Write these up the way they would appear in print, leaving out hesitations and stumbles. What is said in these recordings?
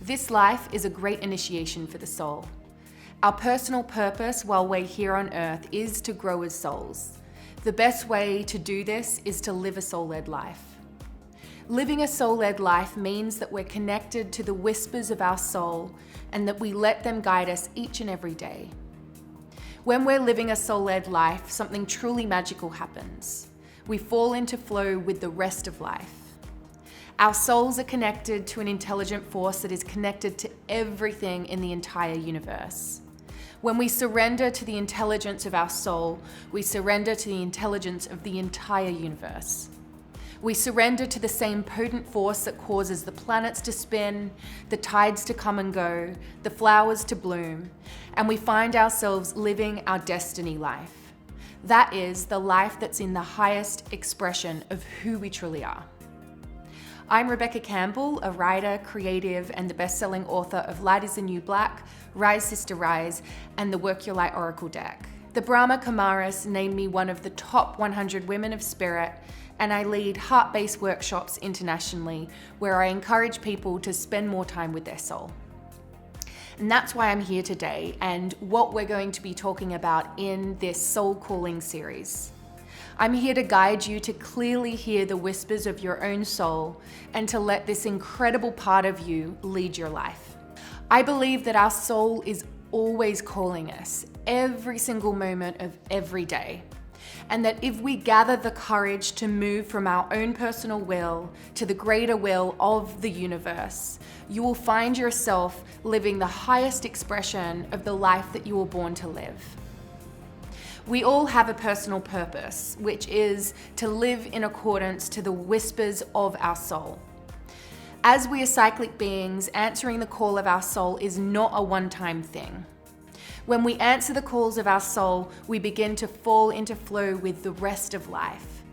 This life is a great initiation for the soul. Our personal purpose while we're here on earth is to grow as souls. The best way to do this is to live a soul-led life. Living a soul-led life means that we're connected to the whispers of our soul and that we let them guide us each and every day. When we're living a soul-led life, something truly magical happens. We fall into flow with the rest of life. Our souls are connected to an intelligent force that is connected to everything in the entire universe. When we surrender to the intelligence of our soul, we surrender to the intelligence of the entire universe. We surrender to the same potent force that causes the planets to spin, the tides to come and go, the flowers to bloom, and we find ourselves living our destiny life. That is the life that's in the highest expression of who we truly are. I'm Rebecca Campbell, a writer, creative, and the best-selling author of Light is the New Black, Rise Sister Rise, and the Work Your Light Oracle deck. The Brahma Kumaris named me one of the top 100 women of spirit, and I lead heart-based workshops internationally where I encourage people to spend more time with their soul. And that's why I'm here today and what we're going to be talking about in this Soul Calling series. I'm here to guide you to clearly hear the whispers of your own soul and to let this incredible part of you lead your life. I believe that our soul is always calling us every single moment of every day. And that if we gather the courage to move from our own personal will to the greater will of the universe, you will find yourself living the highest expression of the life that you were born to live. We all have a personal purpose, which is to live in accordance to the whispers of our soul. As we are cyclic beings, answering the call of our soul is not a one-time thing. When we answer the calls of our soul, we begin to fall into flow with the rest of life.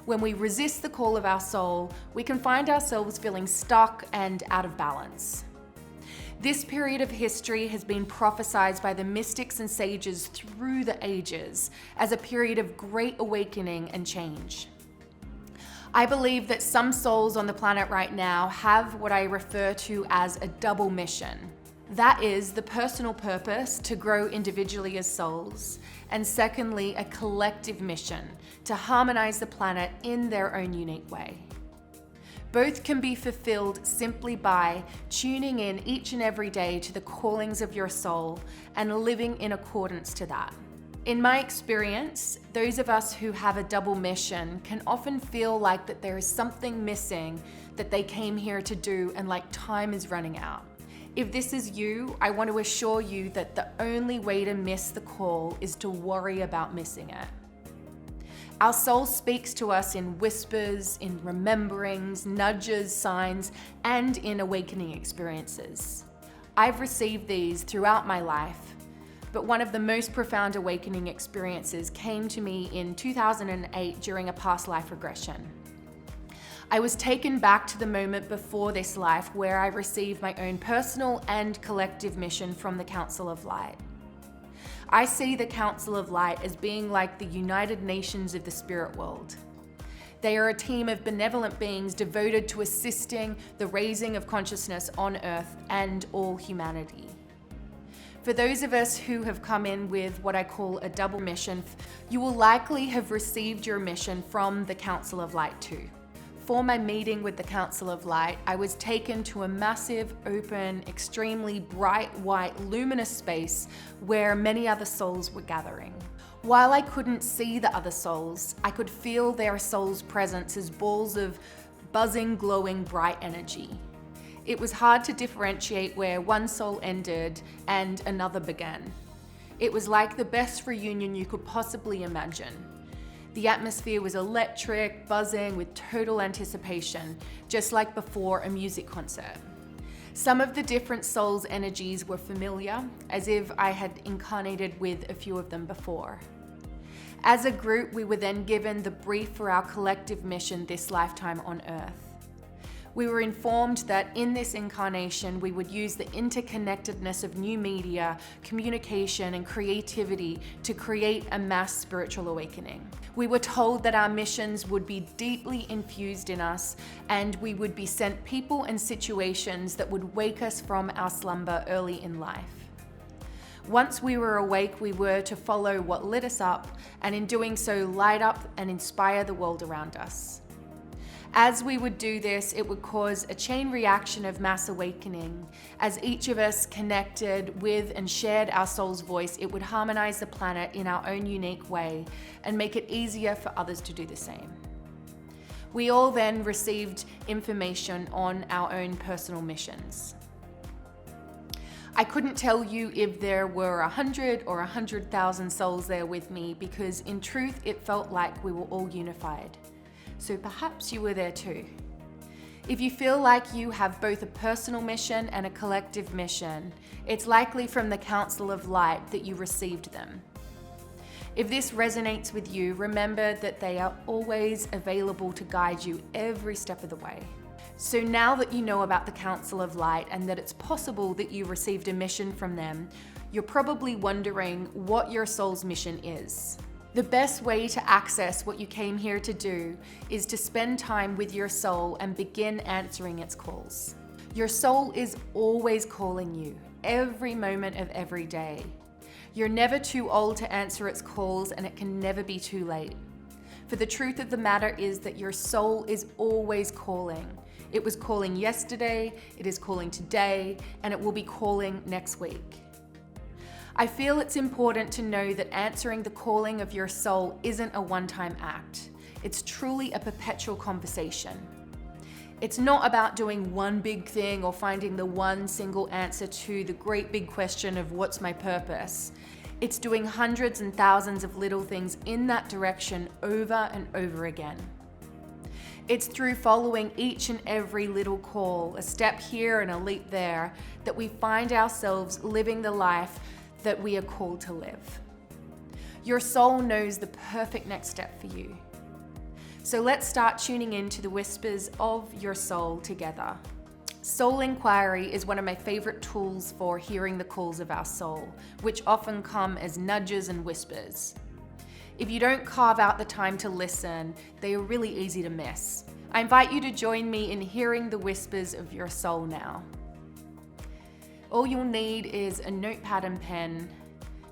When we resist the call of our soul, we can find ourselves feeling stuck and out of balance. This period of history has been prophesied by the mystics and sages through the ages as a period of great awakening and change. I believe that some souls on the planet right now have what I refer to as a double mission. That is the personal purpose to grow individually as souls, and secondly, a collective mission to harmonize the planet in their own unique way. Both can be fulfilled simply by tuning in each and every day to the callings of your soul and living in accordance to that. In my experience, those of us who have a double mission can often feel like that there is something missing that they came here to do and like time is running out. If this is you, I want to assure you that the only way to miss the call is to worry about missing it. Our soul speaks to us in whispers, in rememberings, nudges, signs, and in awakening experiences. I've received these throughout my life, but one of the most profound awakening experiences came to me in 2008 during a past life regression. I was taken back to the moment before this life where I received my own personal and collective mission from the Council of Light. I see the Council of Light as being like the United Nations of the spirit world. They are a team of benevolent beings devoted to assisting the raising of consciousness on Earth and all humanity. For those of us who have come in with what I call a double mission, you will likely have received your mission from the Council of Light too. For my meeting with the Council of Light, I was taken to a massive, open, extremely bright, white, luminous space where many other souls were gathering. While I couldn't see the other souls, I could feel their souls' presence as balls of buzzing, glowing, bright energy. It was hard to differentiate where one soul ended and another began. It was like the best reunion you could possibly imagine. The atmosphere was electric, buzzing with total anticipation, just like before a music concert. Some of the different souls' energies were familiar, as if I had incarnated with a few of them before. As a group, we were then given the brief for our collective mission this lifetime on Earth. We were informed that in this incarnation, we would use the interconnectedness of new media, communication, and creativity to create a mass spiritual awakening. We were told that our missions would be deeply infused in us, and we would be sent people and situations that would wake us from our slumber early in life. Once we were awake, we were to follow what lit us up, and in doing so, light up and inspire the world around us. As we would do this, it would cause a chain reaction of mass awakening. As each of us connected with and shared our soul's voice, it would harmonize the planet in our own unique way and make it easier for others to do the same. We all then received information on our own personal missions. I couldn't tell you if there were 100 or 100,000 souls there with me, because in truth, it felt like we were all unified. So perhaps you were there too. If you feel like you have both a personal mission and a collective mission, it's likely from the Council of Light that you received them. If this resonates with you, remember that they are always available to guide you every step of the way. So now that you know about the Council of Light and that it's possible that you received a mission from them, you're probably wondering what your soul's mission is. The best way to access what you came here to do is to spend time with your soul and begin answering its calls. Your soul is always calling you, every moment of every day. You're never too old to answer its calls, and it can never be too late. For the truth of the matter is that your soul is always calling. It was calling yesterday, it is calling today, and it will be calling next week. I feel it's important to know that answering the calling of your soul isn't a one-time act. It's truly a perpetual conversation. It's not about doing one big thing or finding the one single answer to the great big question of what's my purpose. It's doing hundreds and thousands of little things in that direction over and over again. It's through following each and every little call, a step here and a leap there, that we find ourselves living the life that we are called to live. Your soul knows the perfect next step for you. So let's start tuning into the whispers of your soul together. Soul inquiry is one of my favorite tools for hearing the calls of our soul, which often come as nudges and whispers. If you don't carve out the time to listen, they are really easy to miss. I invite you to join me in hearing the whispers of your soul now. All you'll need is a notepad and pen,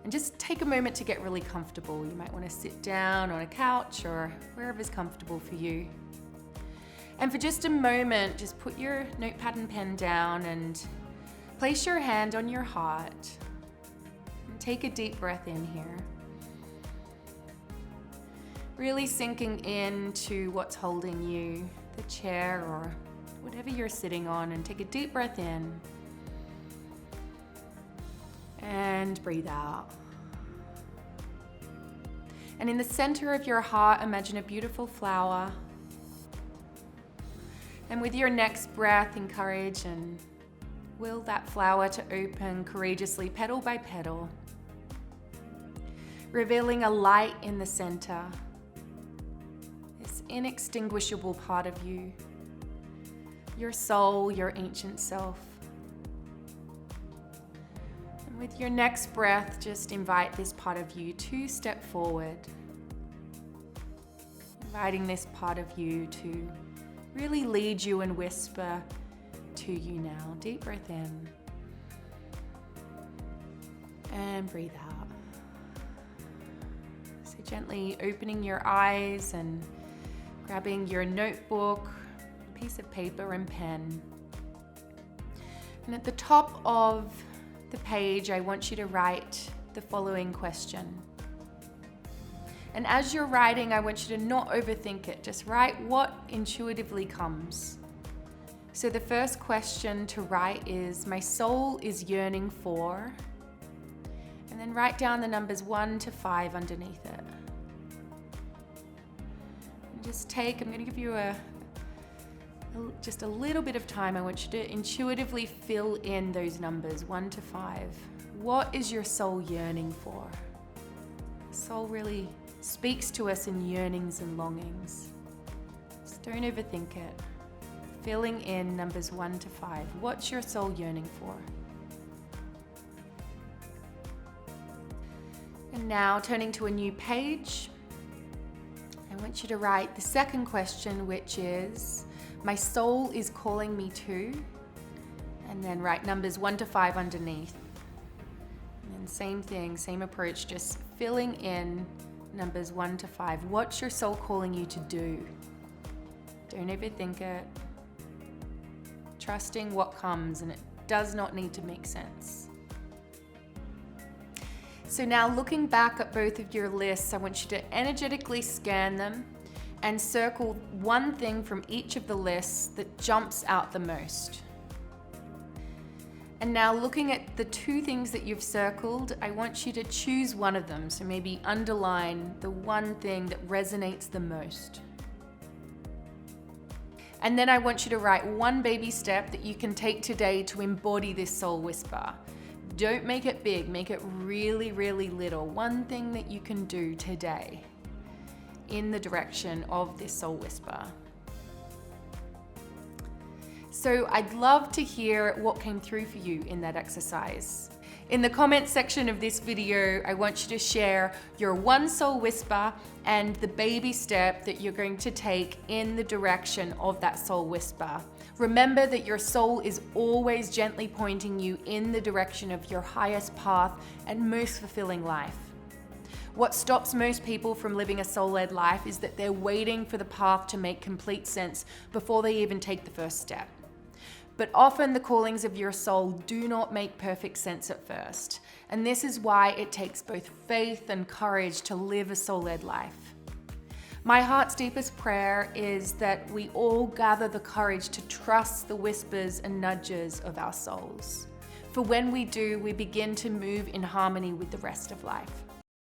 and just take a moment to get really comfortable. You might want to sit down on a couch or wherever's comfortable for you. And for just a moment, just put your notepad and pen down and place your hand on your heart. And take a deep breath in here. Really sinking into what's holding you, the chair or whatever you're sitting on, and take a deep breath in. And breathe out. And in the center of your heart, imagine a beautiful flower. And with your next breath, encourage and will that flower to open courageously, petal by petal, revealing a light in the center, this inextinguishable part of you, your soul, your ancient self. With your next breath, just invite this part of you to step forward. Inviting this part of you to really lead you and whisper to you now. Deep breath in. And breathe out. So gently opening your eyes and grabbing your notebook, a piece of paper and pen. And at the top of the page, I want you to write the following question. And as you're writing, I want you to not overthink it. Just write what intuitively comes. So the first question to write is, my soul is yearning for, and then write down the numbers 1 to 5 underneath it. And just take, I'm going to give you just a little bit of time. I want you to intuitively fill in those numbers 1 to 5. What is your soul yearning for? Soul really speaks to us in yearnings and longings. Just don't overthink it. filling in numbers 1 to 5. What's your soul yearning for? And now turning to a new page, I want you to write the second question, which is, my soul is calling me to, and then write numbers 1 to 5 underneath. And then same thing, same approach, just filling in numbers 1 to 5. What's your soul calling you to do? Don't overthink it. Trusting what comes, and it does not need to make sense. So now looking back at both of your lists, I want you to energetically scan them and circle one thing from each of the lists that jumps out the most. And now looking at the two things that you've circled, I want you to choose one of them. So maybe underline the one thing that resonates the most. And then I want you to write one baby step that you can take today to embody this soul whisper. Don't make it big, make it really, really little. One thing that you can do today in the direction of this soul whisper. So I'd love to hear what came through for you in that exercise. In the comments section of this video, I want you to share your one soul whisper and the baby step that you're going to take in the direction of that soul whisper. Remember that your soul is always gently pointing you in the direction of your highest path and most fulfilling life. What stops most people from living a soul-led life is that they're waiting for the path to make complete sense before they even take the first step. But often the callings of your soul do not make perfect sense at first. And this is why it takes both faith and courage to live a soul-led life. My heart's deepest prayer is that we all gather the courage to trust the whispers and nudges of our souls. For when we do, we begin to move in harmony with the rest of life.